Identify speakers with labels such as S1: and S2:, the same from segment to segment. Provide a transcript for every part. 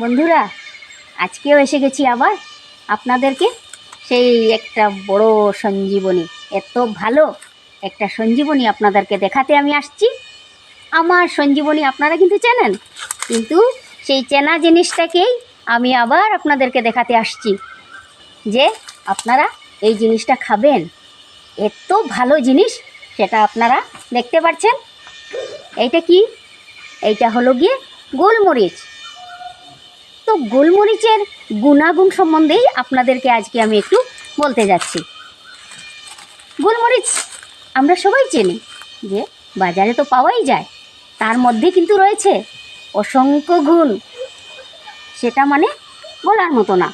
S1: বন্ধুরা, আজকেও এসে গেছি আবার আপনাদেরকে সেই একটা বড় সঞ্জীবনী, এত ভালো একটা সঞ্জীবনী আপনাদেরকে দেখাতে আমি আসছি। আমার সঞ্জীবনী আপনারা কিন্তু চেনেন, কিন্তু সেই চেনা জিনিসটাকেই আমি আবার আপনাদেরকে দেখাতে আসছি যে আপনারা এই জিনিসটা খাবেন। এত ভালো জিনিস, সেটা আপনারা দেখতে পাচ্ছেন। এইটা কি? এইটা হলো গিয়ে গোলমরিচ। তো গোলমরিচের গুণাগুণ সম্বন্ধেই আপনাদেরকে আজকে আমি একটু বলতে যাচ্ছি। গোলমরিচ আমরা সবাই চিনি যে বাজারে তো পাওয়াই যায়, তার মধ্যে কিন্তু রয়েছে অসংখ্য গুণ, সেটা মানে বলার মতো না।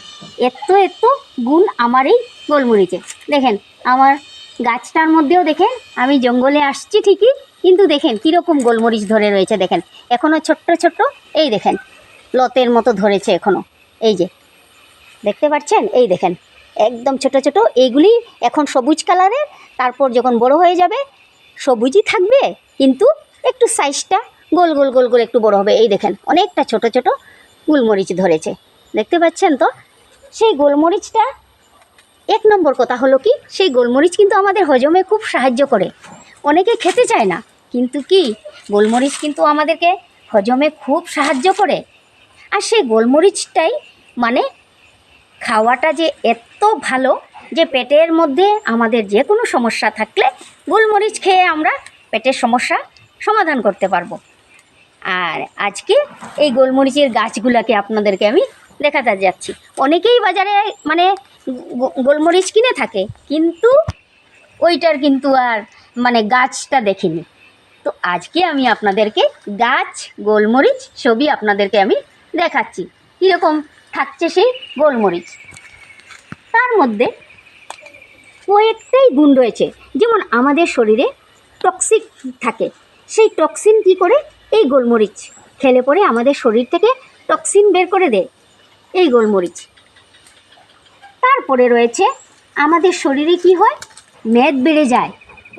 S1: এত গুণ আমার এই গোলমরিচে। দেখেন আমার গাছটার মধ্যেও দেখেন, আমি জঙ্গলে আসছি ঠিকই, কিন্তু দেখেন কীরকম গোলমরিচ ধরে রয়েছে। দেখেন এখনও ছোট্ট ছোট্ট, এই দেখেন লতের মতো ধরেছে এখনও, এই যে দেখতে পাচ্ছেন, এই দেখেন একদম ছোট ছোট। এইগুলি এখন সবুজ কালারের, তারপর যখন বড় হয়ে যাবে সবুজই থাকবে, কিন্তু একটু সাইজটা গোল গোল গোল গোল একটু বড় হবে। এই দেখেন অনেকটা ছোট ছোট গোলমরিচ ধরেছে, দেখতে পাচ্ছেন তো। সেই গোলমরিচটা এক নম্বর কথা হলো কি, সেই গোলমরিচ কিন্তু আমাদের হজমে খুব সাহায্য করে। অনেকে খেতে চায় না, কিন্তু কি গোলমরিচ কিন্তু আমাদেরকে হজমে খুব সাহায্য করে। আর সেই গোলমরিচটাই মানে খাওয়াটা যে এত ভালো যে পেটের মধ্যে আমাদের যে কোনো সমস্যা থাকলে গোলমরিচ খেয়ে আমরা পেটের সমস্যা সমাধান করতে পারবো। আর আজকে এই গোলমরিচের গাছগুলোকে আপনাদেরকে আমি দেখাতে যাচ্ছি। অনেকেই বাজারে মানে গোলমরিচ কিনে থাকে, কিন্তু ওইটার কিন্তু আর মানে গাছটা দেখিনি। তো আজকে আমি আপনাদেরকে গাছ গোলমরিচ সবই আপনাদেরকে আমি দেখাচ্ছি কীরকম থাকছে সেই গোলমরিচ। তার মধ্যে কয়েকটাই গুণ রয়েছে, যেমন আমাদের শরীরে টক্সিক থাকে, সেই টক্সিন কি করে এই গোলমরিচ খেলে পরে আমাদের শরীর থেকে টক্সিন বের করে দেয় এই গোলমরিচ। তারপরে রয়েছে আমাদের শরীরে কি হয়, মেদ বেড়ে যায়।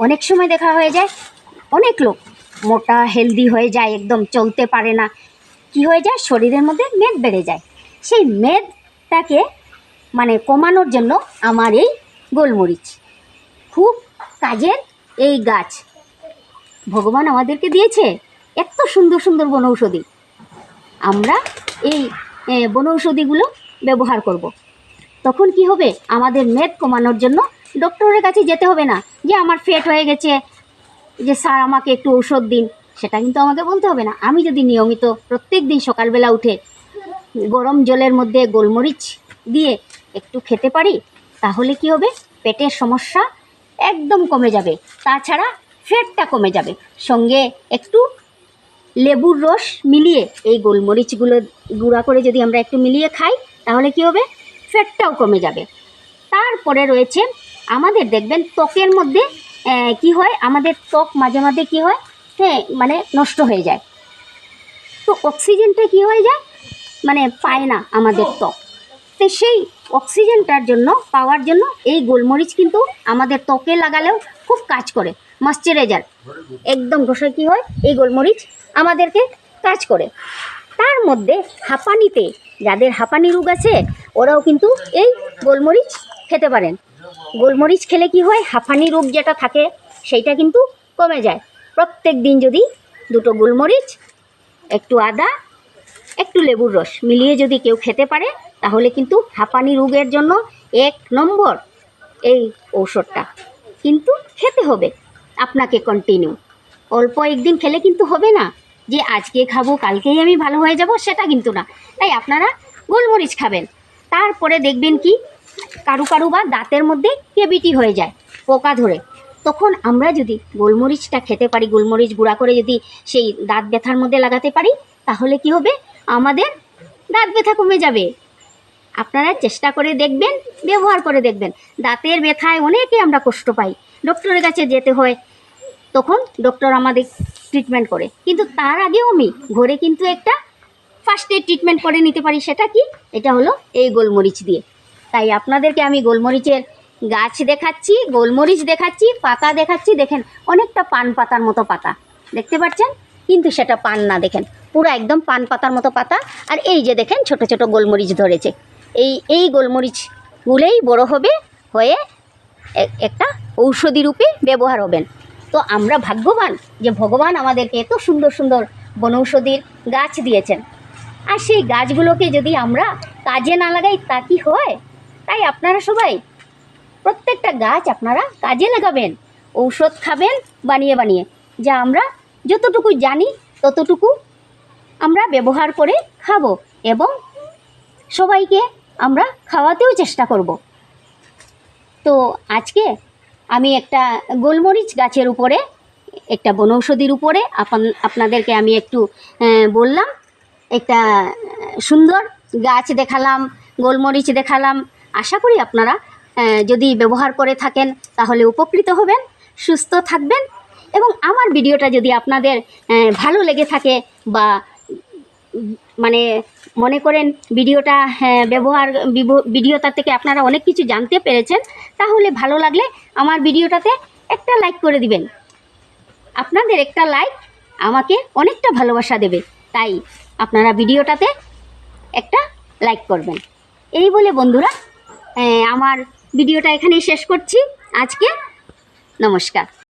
S1: অনেক সময় দেখা হয়ে যায় অনেক লোক মোটা হেলদি হয়ে যায়, একদম চলতে পারে না, কি হয়ে যায় শরীরের মধ্যে মেদ বেড়ে যায়। সেই মেদটাকে মানে কমানোর জন্য আমার এই গোলমরিচ খুব কাজের এই গাছ ভগবান আমাদেরকে দিয়েছে। এত সুন্দর সুন্দর বনৌষধি, আমরা এই বনৌষধিগুলো ব্যবহার করব। তখন কি হবে, আমাদের মেদ কমানোর জন্য ডক্টরের কাছে যেতে হবে না যে আমার ফ্যাট হয়ে গেছে, যে স্যার আমাকে একটু ঔষধ দিন, সেটা কিন্তু আমাকে বলতে হবে না। আমি যদি নিয়মিত প্রত্যেক দিন সকালবেলা উঠে গরম জলের মধ্যে গোলমরিচ দিয়ে একটু খেতে পারি, তাহলে কি হবে, পেটের সমস্যা একদম কমে যাবে। তাছাড়া ফ্যাটটা কমে যাবে। সঙ্গে একটু লেবুর রস মিলিয়ে এই গোলমরিচগুলো গুঁড়া করে যদি আমরা একটু মিলিয়ে খাই, তাহলে কি হবে, ফ্যাটটাও কমে যাবে। তারপরে রয়েছে আমাদের দেখবেন ত্বকের মধ্যে কি হয়, আমাদের ত্বক মাঝে মাঝে কি হয়, হ্যাঁ মানে নষ্ট হয়ে যায়। তো অক্সিজেনটা কি হয়ে যায়, মানে পায় না আমাদের ত্বক। তো সেই অক্সিজেনটার জন্য পাওয়ার জন্য এই গোলমরিচ কিন্তু আমাদের ত্বকে লাগালেও খুব কাজ করে। ময়শ্চারাইজার একদম ঘষে কি হয়, এই গোলমরিচ আমাদেরকে কাজ করে। তার মধ্যে হাঁপানিতে, যাদের হাঁপানি রোগ আছে ওরাও কিন্তু এই গোলমরিচ খেতে পারেন। গোলমরিচ খেলে কি হয়, হাঁপানি রোগ যেটা থাকে সেইটা কিন্তু কমে যায়। প্রত্যেক দিন যদি দুটো গোলমরিচ, একটু আদা, একটু লেবুর রস মিলিয়ে যদি কেউ খেতে পারে, তাহলে কিন্তু হাঁপানি রোগের জন্য এক নম্বর এই ঔষধটা। কিন্তু খেতে হবে আপনাকে কন্টিনিউ, অল্প একদিন খেলে কিন্তু হবে না যে আজকে খাবো কালকেই আমি ভালো হয়ে যাব, সেটা কিন্তু না। তাই আপনারা গোলমরিচ খাবেন। তারপরে দেখবেন কি কারু কারু বা দাঁতের মধ্যে কেভিটি হয়ে যায়, পোকা ধরে, তখন আমরা যদি গোলমরিচটা খেতে পারি, গোলমরিচ গুঁড়া করে যদি সেই দাঁত ব্যথার মধ্যে লাগাতে পারি, তাহলে কি হবে, আমাদের দাঁত ব্যথা কমে যাবে। আপনারা চেষ্টা করে দেখবেন, ব্যবহার করে দেখবেন। দাঁতের ব্যথায় অনেকে আমরা কষ্ট পাই, ডক্টরের কাছে যেতে হয়, তখন ডক্টর আমাদের ট্রিটমেন্ট করে। কিন্তু তার আগেও আমি ঘরে কিন্তু একটা ফার্স্ট এড ট্রিটমেন্ট করে নিতে পারি। সেটা কি, এটা হলো এই গোলমরিচ দিয়ে। তাই আপনাদেরকে আমি গোলমরিচের গাছ দেখাচ্ছি, গোলমরিচ দেখাচ্ছি, পাতা দেখাচ্ছি। দেখেন অনেকটা পান পাতার মতো পাতা দেখতে পাচ্ছেন, কিন্তু সেটা পান না, দেখেন পুরো একদম পান পাতার মতো পাতা। আর এই যে দেখেন ছোট ছোট গোলমরিচ ধরেছে, এই গোলমরিচগুলোই বড় হবে, হয়ে একটা ঔষধি রূপে ব্যবহার হবেন। তো আমরা ভাগ্যবান যে ভগবান আমাদেরকে এত সুন্দর সুন্দর বনৌষধির গাছ দিয়েছেন। আর সেই গাছগুলোকে যদি আমরা কাজে না লাগাই তা কি হয়? তাই আপনারা সবাই প্রত্যেকটা গাছ আপনারা কাজে লাগাবেন, ঔষধ খাবেন বানিয়ে বানিয়ে। যা আমরা যতটুকু জানি ততটুকু আমরা ব্যবহার করে খাবো এবং সবাইকে আমরা খাওয়াতেও চেষ্টা করব। তো আজকে আমি একটা গোলমরিচ গাছের উপরে, একটা বনৌষধির উপরে আপনাদেরকে আমি একটু বললাম, একটা সুন্দর গাছ দেখালাম, গোলমরিচ দেখালাম। আশা করি আপনারা যদি ব্যবহার করে থাকেন তাহলে উপকৃত হবেন, সুস্থ থাকবেন। এবং আমার ভিডিওটা যদি আপনাদের ভালো লেগে থাকে বা মানে মনে করেন ভিডিওটা ভিডিওটা থেকে আপনারা অনেক কিছু জানতে পেরেছেন, তাহলে ভালো লাগলে আমার ভিডিওটাতে একটা লাইক করে দিবেন। আপনাদের একটা লাইক আমাকে অনেকটা ভালোবাসা দেবে, তাই আপনারা ভিডিওটাতে একটা লাইক করবেন। এই বলে বন্ধুরা আমার ভিডিওটা এখানেই শেষ করছি আজকে। নমস্কার।